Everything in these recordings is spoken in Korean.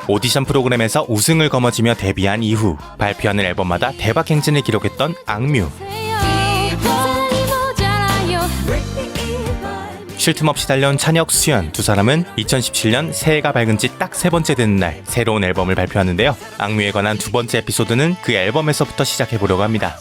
오디션 프로그램에서 우승을 거머쥐며 데뷔한 이후 발표하는 앨범마다 대박 행진을 기록했던 악뮤. 쉴 틈 없이 달려온 찬혁, 수연 두 사람은 2017년 새해가 밝은 지 딱 세 번째 되는 날 새로운 앨범을 발표하는데요. 악뮤에 관한 두 번째 에피소드는 그 앨범에서부터 시작해보려고 합니다.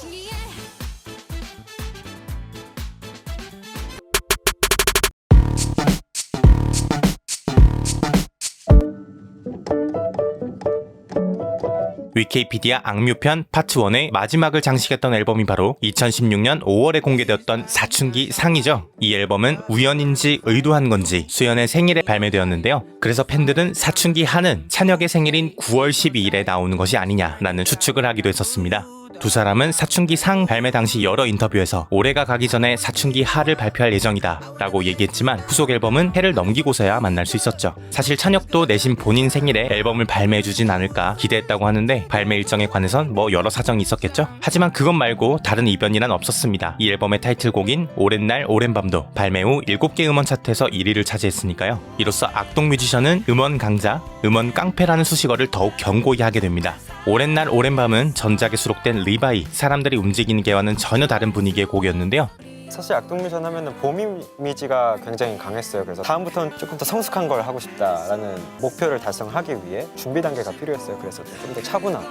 위키피디아 악뮤편 파트 1의 마지막을 장식했던 앨범이 바로 2016년 5월에 공개되었던 사춘기 상이죠. 이 앨범은 우연인지 의도한 건지 수연의 생일에 발매되었는데요. 그래서 팬들은 사춘기 하는 찬혁의 생일인 9월 12일에 나오는 것이 아니냐라는 추측을 하기도 했었습니다. 두 사람은 사춘기 상 발매 당시 여러 인터뷰에서 올해가 가기 전에 사춘기 하를 발표할 예정이다 라고 얘기했지만 후속 앨범은 해를 넘기고서야 만날 수 있었죠. 사실 찬혁도 내심 본인 생일에 앨범을 발매해주진 않을까 기대했다고 하는데 발매 일정에 관해선 뭐 여러 사정이 있었겠죠. 하지만 그것 말고 다른 이변이란 없었습니다. 이 앨범의 타이틀곡인 오랜 날 오랜 밤도 발매 후 7개 음원 차트에서 1위를 차지했으니까요. 이로써 악동 뮤지션은 음원 강자, 음원 깡패라는 수식어를 더욱 견고히 하게 됩니다. 오랜 날 오랜 밤은 전작에 수록된 리바이, 사람들이 움직이는 개와는 전혀 다른 분위기의 곡이었는데요. 사실 악동뮤지션 하면은 봄 이미지가 굉장히 강했어요. 그래서 다음부터는 조금 더 성숙한 걸 하고 싶다라는 목표를 달성하기 위해 준비 단계가 필요했어요. 그래서 좀 더 차분하고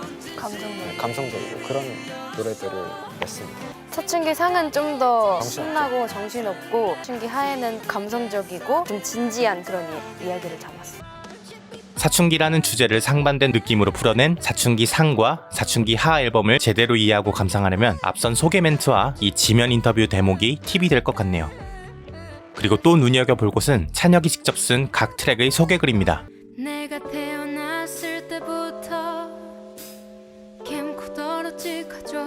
감성적이고 그런 노래들을 냈습니다. 사춘기 상은 좀 더 신나고 정신없고 사춘기 하에는 감성적이고 좀 진지한 그런 이야기를 담았어요. 사춘기라는 주제를 상반된 느낌으로 풀어낸 사춘기 상과 사춘기 하 앨범을 제대로 이해하고 감상하려면 앞선 소개 멘트와 이 지면 인터뷰 대목이 팁이 될 것 같네요. 그리고 또 눈여겨볼 곳은 찬혁이 직접 쓴 각 트랙의 소개글입니다. 내가 태어났을 때부터 캠코더로 찍어줘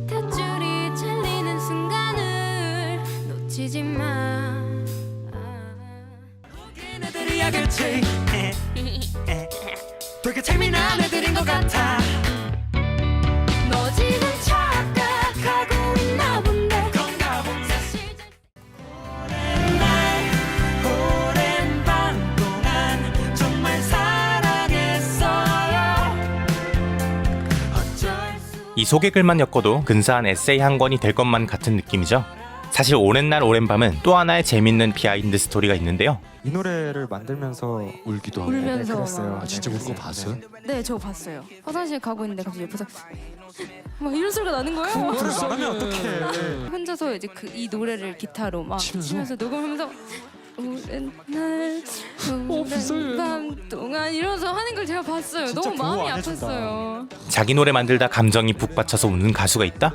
탯줄이 잘리는 순간을 놓치지 마. 되게 재미난 애들인 것 같아. 너 지금 착각하고 있나 본데. 오랜 날 오랜 밤 동안 정말 사랑했어요. 어쩔 수. 이 소개글만 엮어도 근사한 에세이 한 권이 될 것만 같은 느낌이죠. 사실 오랜 날 오랜 밤은 또 하나의 재밌는 비하인드 스토리가 있는데요. 이 노래를 만들면서 울기도 하고. 울면서 그랬어요. 아, 진짜 울거 봤어요? 네, 저 봤어요. 화장실 가고 있는데 갑자기 옆에서 막 이런 소리가 나는 거예요. 그걸 말하면 어떡해. 혼자서 이제 이 노래를 기타로 막 치면서 녹음하면서 오랜 날 오랜 밤 동안 이러면서 하는 걸 제가 봤어요. 너무 마음이 아팠어요. 자기 노래 만들다 감정이 북받쳐서 우는 가수가 있다?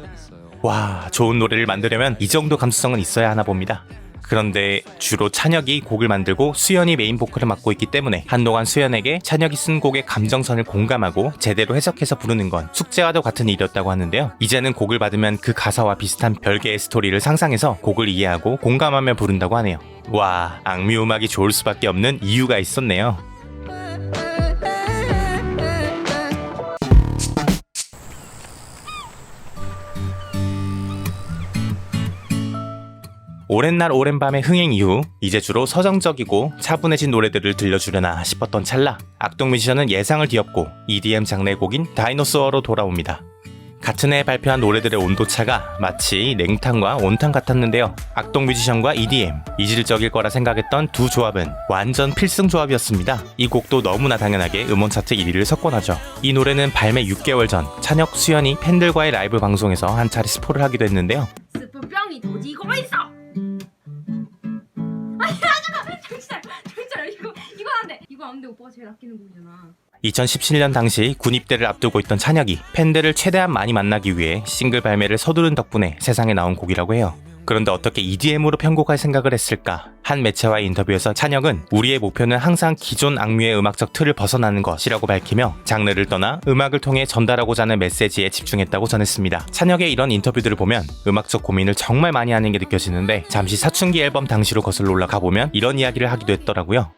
와, 좋은 노래를 만들려면 이 정도 감수성은 있어야 하나 봅니다. 그런데 주로 찬혁이 곡을 만들고 수연이 메인 보컬을 맡고 있기 때문에 한동안 수연에게 찬혁이 쓴 곡의 감정선을 공감하고 제대로 해석해서 부르는 건 숙제와도 같은 일이었다고 하는데요. 이제는 곡을 받으면 그 가사와 비슷한 별개의 스토리를 상상해서 곡을 이해하고 공감하며 부른다고 하네요. 와, 악뮤 음악이 좋을 수밖에 없는 이유가 있었네요. 오랜 날 오랜 밤의 흥행 이후 이제 주로 서정적이고 차분해진 노래들을 들려주려나 싶었던 찰나 악동 뮤지션은 예상을 뒤엎고 EDM 장르의 곡인 다이노소어로 돌아옵니다. 같은 해에 발표한 노래들의 온도차가 마치 냉탕과 온탕 같았는데요. 악동 뮤지션과 EDM, 이질적일 거라 생각했던 두 조합은 완전 필승 조합이었습니다. 이 곡도 너무나 당연하게 음원 차트 1위를 석권하죠. 이 노래는 발매 6개월 전 찬혁, 수연이 팬들과의 라이브 방송에서 한 차례 스포를 하기도 했는데요. 스프병이 도지고 있어. 아니 잠깐 정신차려 이거 안돼. 이거 안 돼. 오빠가 제일 아끼는 곡이잖아. 2017년 당시 군입대를 앞두고 있던 찬혁이 팬들을 최대한 많이 만나기 위해 싱글 발매를 서두른 덕분에 세상에 나온 곡이라고 해요. 그런데 어떻게 EDM으로 편곡할 생각을 했을까? 한 매체와의 인터뷰에서 찬혁은 우리의 목표는 항상 기존 악뮤의 음악적 틀을 벗어나는 것이라고 밝히며 장르를 떠나 음악을 통해 전달하고자 하는 메시지에 집중했다고 전했습니다. 찬혁의 이런 인터뷰들을 보면 음악적 고민을 정말 많이 하는 게 느껴지는데 잠시 사춘기 앨범 당시로 거슬러 올라가 보면 이런 이야기를 하기도 했더라고요.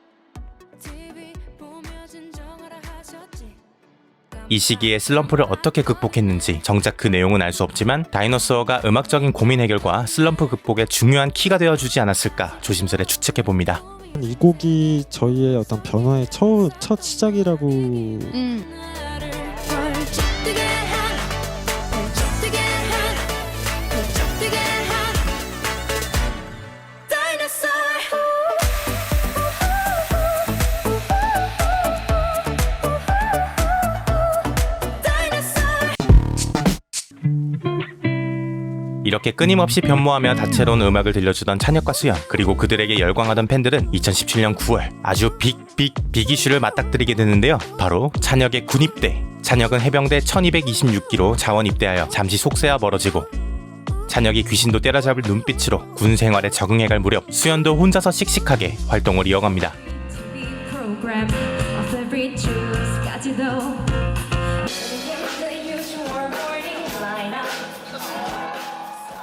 이 시기에 슬럼프를 어떻게 극복했는지 정작 그 내용은 알 수 없지만 다이노소어가 음악적인 고민 해결과 슬럼프 극복에 중요한 키가 되어주지 않았을까 조심스레 추측해봅니다. 이 곡이 저희의 어떤 변화의 첫 시작이라고 이렇게 끊임없이 변모하며 다채로운 음악을 들려주던 찬혁과 수연, 그리고 그들에게 열광하던 팬들은 2017년 9월 아주 빅 이슈를 맞닥뜨리게 되는데요. 바로 찬혁의 군입대. 찬혁은 해병대 1226기로 자원 입대하여 잠시 속세와 멀어지고, 찬혁이 귀신도 때려잡을 눈빛으로 군 생활에 적응해갈 무렵 수연도 혼자서 씩씩하게 활동을 이어갑니다. 프로그램 of every choice까지도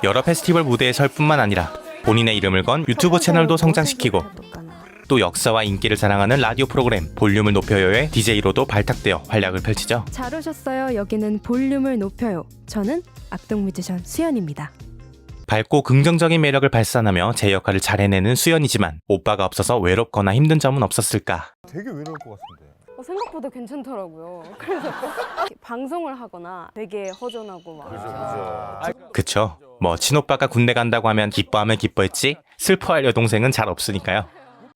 여러 페스티벌 무대에 설 뿐만 아니라 본인의 이름을 건 유튜브 채널도 성장시키고, 또 역사와 인기를 자랑하는 라디오 프로그램 볼륨을 높여요의 DJ로도 발탁되어 활약을 펼치죠. 잘 오셨어요. 여기는 볼륨을 높여요. 저는 악동 뮤지션 수연입니다. 밝고 긍정적인 매력을 발산하며 제 역할을 잘 해내는 수연이지만 오빠가 없어서 외롭거나 힘든 점은 없었을까? 되게 외로울 것 같은데. 생각보다 괜찮더라고요. 그래서 방송을 하거나 되게 허전하고 막. 그쵸. 뭐 친오빠가 군대 간다고 하면 기뻐하면 기뻐했지 슬퍼할 여동생은 잘 없으니까요.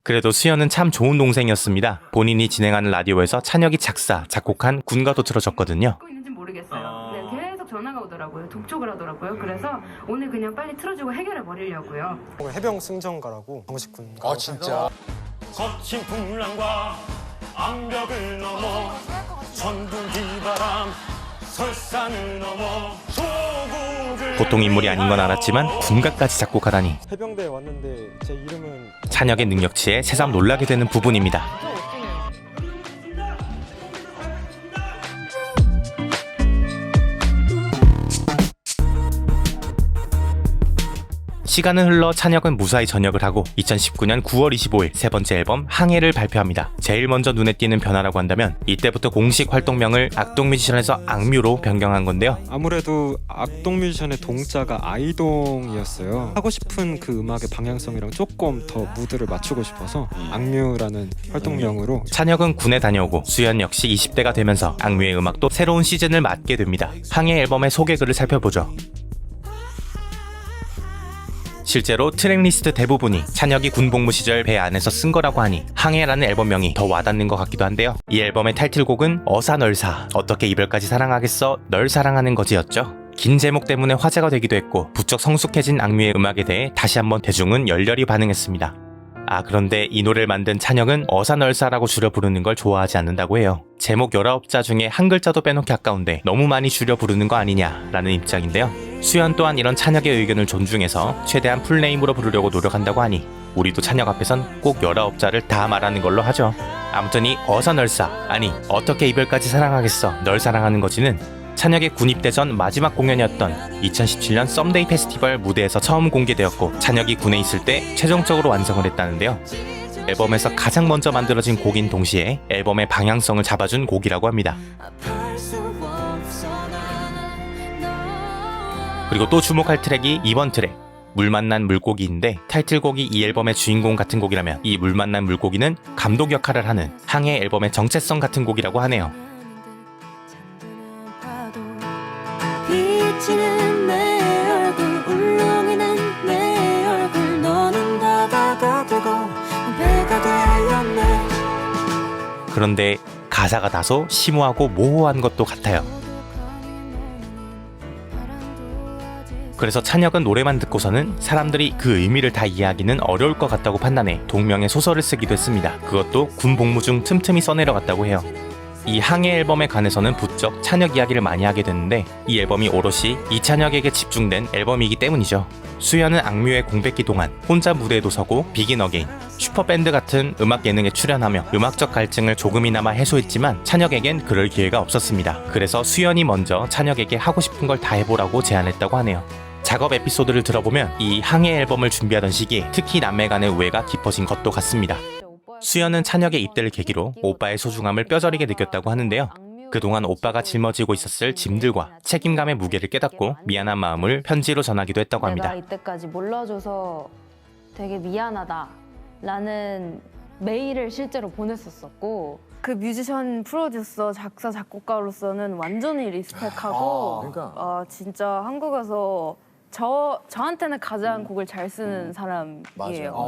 그래도 수연은 참 좋은 동생이었습니다. 본인이 진행하는 라디오에서 찬혁이 작사, 작곡한 군가도 틀어줬거든요. 듣고 있는지 모르겠어요. 네, 계속 전화가 오더라고요. 독촉을 하더라고요. 그래서 오늘 그냥 빨리 틀어주고 해결해 버리려고요. 해병 승전가라고 정식 군. 아 진짜. 거친 풍랑과 암벽을 넘어 천둥 비바람 설산을 넘어 조국을 보통 인물이 아닌 건 알았지만 군가까지 작곡하다니 해병대에 왔는데 제 이름은 찬혁의 능력치에 새삼 놀라게 되는 부분입니다. 시간은 흘러 찬혁은 무사히 전역을 하고 2019년 9월 25일 세 번째 앨범 항해를 발표합니다. 제일 먼저 눈에 띄는 변화라고 한다면 이때부터 공식 활동명을 악동 뮤지션에서 악뮤로 변경한 건데요. 아무래도 악동 뮤지션의 동자가 아이동이었어요. 하고 싶은 그 음악의 방향성이랑 조금 더 무드를 맞추고 싶어서 악뮤라는 활동명으로. 찬혁은 군에 다녀오고 수연 역시 20대가 되면서 악뮤의 음악도 새로운 시즌을 맞게 됩니다. 항해 앨범의 소개글을 살펴보죠. 실제로 트랙리스트 대부분이 찬혁이 군복무 시절 배 안에서 쓴 거라고 하니 항해라는 앨범명이 더 와닿는 것 같기도 한데요. 이 앨범의 타이틀곡은 어사널사, 어떻게 이별까지 사랑하겠어, 널 사랑하는 거지였죠. 긴 제목 때문에 화제가 되기도 했고 부쩍 성숙해진 악뮤의 음악에 대해 다시 한번 대중은 열렬히 반응했습니다. 그런데 이 노래를 만든 찬혁은 어사널사라고 줄여 부르는 걸 좋아하지 않는다고 해요. 제목 19자 중에 한 글자도 빼놓기 아까운데 너무 많이 줄여 부르는 거 아니냐라는 입장인데요. 수연 또한 이런 찬혁의 의견을 존중해서 최대한 풀네임으로 부르려고 노력한다고 하니 우리도 찬혁 앞에선 꼭 19자를 다 말하는 걸로 하죠. 아무튼 이 어사널사, 아니 어떻게 이별까지 사랑하겠어, 널 사랑하는 거지는 찬혁의 군입대 전 마지막 공연이었던 2017년 썸데이 페스티벌 무대에서 처음 공개되었고 찬혁이 군에 있을 때 최종적으로 완성을 했다는데요. 앨범에서 가장 먼저 만들어진 곡인 동시에 앨범의 방향성을 잡아준 곡이라고 합니다. 그리고 또 주목할 트랙이 이번 트랙 물 만난 물고기인데 타이틀곡이 이 앨범의 주인공 같은 곡이라면 이 물 만난 물고기는 감독 역할을 하는 항해 앨범의 정체성 같은 곡이라고 하네요. 비치는 내 얼굴 울렁이는 내 얼굴 너는 바다가 되고 배가 되었네. 그런데 가사가 다소 심오하고 모호한 것도 같아요. 그래서 찬혁은 노래만 듣고서는 사람들이 그 의미를 다 이해하기는 어려울 것 같다고 판단해 동명의 소설을 쓰기도 했습니다. 그것도 군 복무 중 틈틈이 써내려갔다고 해요. 이 항해 앨범에 관해서는 부쩍 찬혁 이야기를 많이 하게 됐는데 이 앨범이 오롯이 이찬혁에게 집중된 앨범이기 때문이죠. 수연은 악뮤의 공백기 동안 혼자 무대에도 서고 비긴 어게인, 슈퍼밴드 같은 음악 예능에 출연하며 음악적 갈증을 조금이나마 해소했지만 찬혁에겐 그럴 기회가 없었습니다. 그래서 수연이 먼저 찬혁에게 하고 싶은 걸 다 해보라고 제안했다고 하네요. 작업 에피소드를 들어보면 이 항해 앨범을 준비하던 시기에 특히 남매 간의 우애가 깊어진 것도 같습니다. 수연은 찬혁의 입대를 계기로 오빠의 소중함을 뼈저리게 느꼈다고 하는데요. 그동안 오빠가 짊어지고 있었을 짐들과 책임감의 무게를 깨닫고 미안한 마음을 편지로 전하기도 했다고 합니다. 내가 이때까지 몰라줘서 되게 미안하다 라는 메일을 실제로 보냈었었고 그 뮤지션, 프로듀서, 작사, 작곡가로서는 완전히 리스펙하고 진짜 한국에서 저한테는 가장 곡을 잘 쓰는 사람이에요.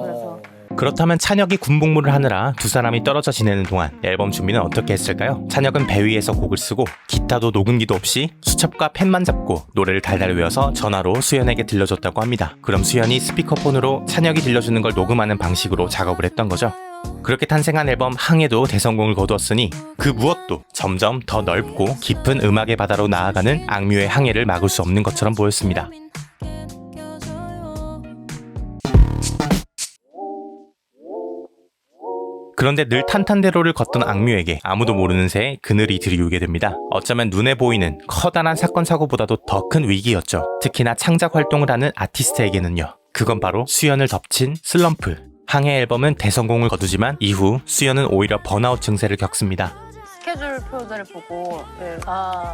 그래서 그렇다면 찬혁이 군복무를 하느라 두 사람이 떨어져 지내는 동안 앨범 준비는 어떻게 했을까요? 찬혁은 배 위에서 곡을 쓰고 기타도 녹음기도 없이 수첩과 펜만 잡고 노래를 달달 외워서 전화로 수연에게 들려줬다고 합니다. 그럼 수연이 스피커폰으로 찬혁이 들려주는 걸 녹음하는 방식으로 작업을 했던 거죠. 그렇게 탄생한 앨범 항해도 대성공을 거두었으니 그 무엇도 점점 더 넓고 깊은 음악의 바다로 나아가는 악뮤의 항해를 막을 수 없는 것처럼 보였습니다. 그런데 늘 탄탄대로를 걷던 악뮤에게 아무도 모르는 새에 그늘이 들이우게 됩니다. 어쩌면 눈에 보이는 커다란 사건 사고보다도 더 큰 위기였죠. 특히나 창작 활동을 하는 아티스트에게는요. 그건 바로 수연을 덮친 슬럼프. 항해 앨범은 대성공을 거두지만 이후 수연은 오히려 번아웃 증세를 겪습니다. 스케줄표들을 보고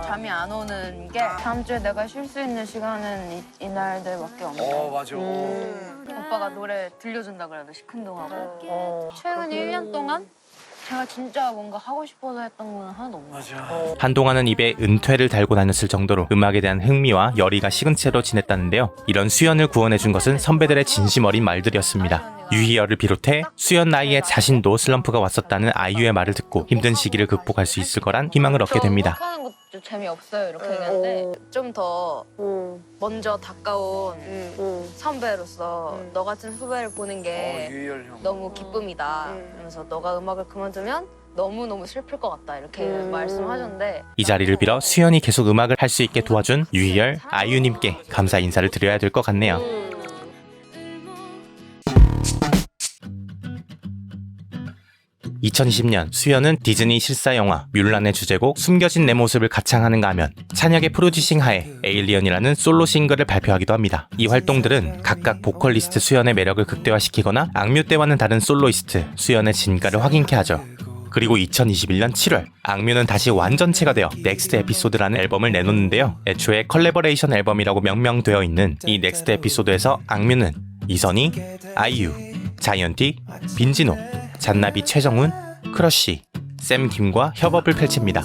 잠이 안 오는 게 다음 주에 내가 쉴 수 있는 시간은 이날들밖에 없네. 맞아. 오빠가 노래 들려준다 그래도 시큰둥하고 최근 1년 동안 제가 진짜 뭔가 하고 싶어서 했던 건 하나도 없어요. 한동안은 입에 은퇴를 달고 다녔을 정도로 음악에 대한 흥미와 열의가 식은 채로 지냈다는데요. 이런 수연을 구원해준 것은 선배들의 진심 어린 말들이었습니다. 유희열을 비롯해 수연 나이에 자신도 슬럼프가 왔었다는 아이유의 말을 듣고 힘든 시기를 극복할 수 있을 거란 희망을 얻게 됩니다. 하는 것도 재미없어요 이렇게 얘기하는데 좀 더 먼저 다가온 선배로서 너 같은 후배를 보는 게 너무 기쁨이다. 그러면서 너가 음악을 그만두면 너무너무 슬플 것 같다 이렇게 말씀하셨는데 이 자리를 빌어 수연이 계속 음악을 할 수 있게 도와준 유희열, 아이유님께 감사 인사를 드려야 될 것 같네요. 2020년 수연은 디즈니 실사 영화 뮬란의 주제곡 숨겨진 내 모습을 가창하는가 하면 찬혁의 프로듀싱 하에 에일리언이라는 솔로 싱글을 발표하기도 합니다. 이 활동들은 각각 보컬리스트 수연의 매력을 극대화시키거나 악뮤 때와는 다른 솔로이스트 수연의 진가를 확인케 하죠. 그리고 2021년 7월 악뮤는 다시 완전체가 되어 넥스트 에피소드라는 앨범을 내놓는데요. 애초에 컬래버레이션 앨범이라고 명명되어 있는 이 넥스트 에피소드에서 악뮤는 이선희, 아이유, 자이언티, 빈지노, 잔나비 최정훈, 크러쉬, 샘김과 협업을 펼칩니다.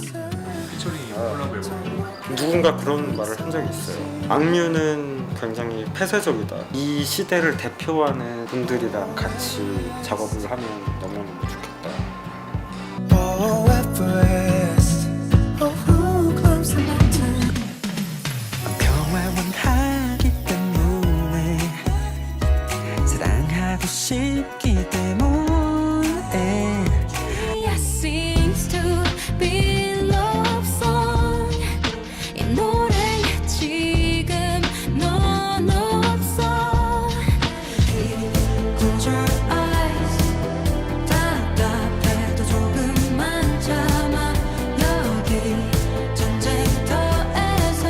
누군가 그런 말을 한 적이 있어요. 악뮤는 굉장히 폐쇄적이다. 이 시대를 대표하는 분들이랑 같이 작업을 하면 너무너무 좋겠다. 평화원하기 때문에 사랑하고 싶기 때문에 Seems to be love song 이 노래에 지금 넌 없어 Close your eyes 답답해도 조금만 참아 여기 전쟁터에서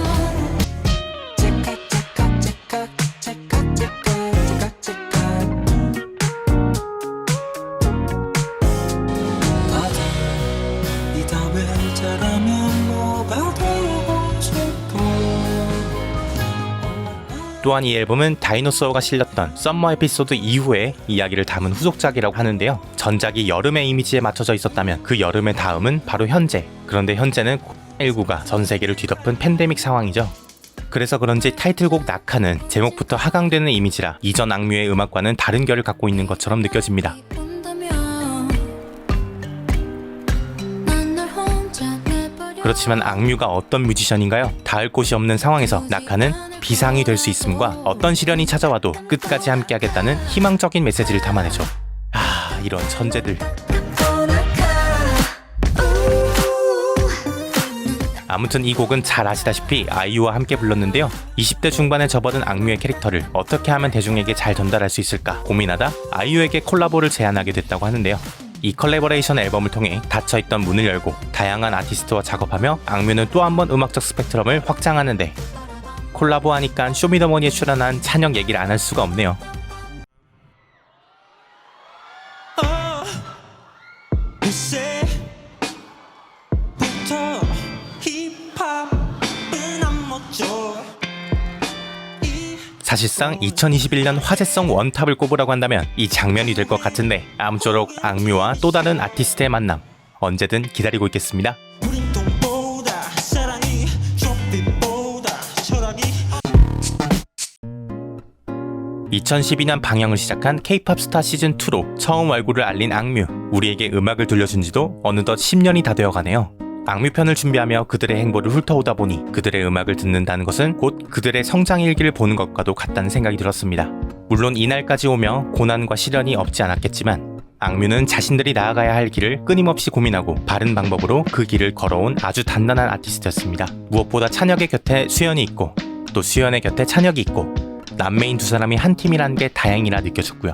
째깍째깍째깍 또한 이 앨범은 다이노소어가 실렸던 썸머 에피소드 이후에 이야기를 담은 후속작이라고 하는데요. 전작이 여름의 이미지에 맞춰져 있었다면 그 여름의 다음은 바로 현재. 그런데 현재는 코로나19가 전 세계를 뒤덮은 팬데믹 상황이죠. 그래서 그런지 타이틀곡 낙하는 제목부터 하강되는 이미지라 이전 악뮤의 음악과는 다른 결을 갖고 있는 것처럼 느껴집니다. 그렇지만 악뮤가 어떤 뮤지션인가요? 닿을 곳이 없는 상황에서 낙하는 비상이 될 수 있음과 어떤 시련이 찾아와도 끝까지 함께하겠다는 희망적인 메시지를 담아내죠. 아, 이런 천재들. 아무튼 이 곡은 잘 아시다시피 아이유와 함께 불렀는데요. 20대 중반에 접어든 악뮤의 캐릭터를 어떻게 하면 대중에게 잘 전달할 수 있을까 고민하다 아이유에게 콜라보를 제안하게 됐다고 하는데요. 이 컬래버레이션 앨범을 통해 닫혀있던 문을 열고 다양한 아티스트와 작업하며 악뮤는 또 한 번 음악적 스펙트럼을 확장하는데 콜라보하니까 쇼미더머니에 출연한 찬혁 얘기를 안 할 수가 없네요. 사실상 2021년 화제성 원탑을 꼽으라고 한다면 이 장면이 될 것 같은데 아무쪼록 악뮤와 또 다른 아티스트의 만남 언제든 기다리고 있겠습니다. 우린 돈보다 사랑이 조빛보다 철학이 2012년 방영을 시작한 K-POP 스타 시즌2로 처음 얼굴을 알린 악뮤. 우리에게 음악을 들려준 지도 어느덧 10년이 다 되어가네요. 악뮤편을 준비하며 그들의 행보를 훑어오다 보니 그들의 음악을 듣는다는 것은 곧 그들의 성장 일기를 보는 것과도 같다는 생각이 들었습니다. 물론 이날까지 오며 고난과 시련이 없지 않았겠지만 악뮤는 자신들이 나아가야 할 길을 끊임없이 고민하고 바른 방법으로 그 길을 걸어온 아주 단단한 아티스트였습니다. 무엇보다 찬혁의 곁에 수연이 있고 또 수연의 곁에 찬혁이 있고 남매인 두 사람이 한 팀이라는 게 다행이라 느껴졌고요.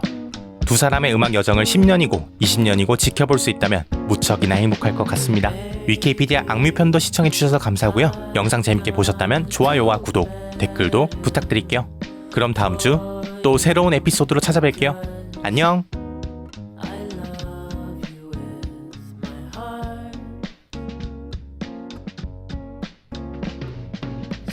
두 사람의 음악 여정을 10년이고 20년이고 지켜볼 수 있다면 무척이나 행복할 것 같습니다. 위키피디아 악뮤편도 시청해주셔서 감사하고요. 영상 재밌게 보셨다면 좋아요와 구독, 댓글도 부탁드릴게요. 그럼 다음 주 또 새로운 에피소드로 찾아뵐게요. 안녕!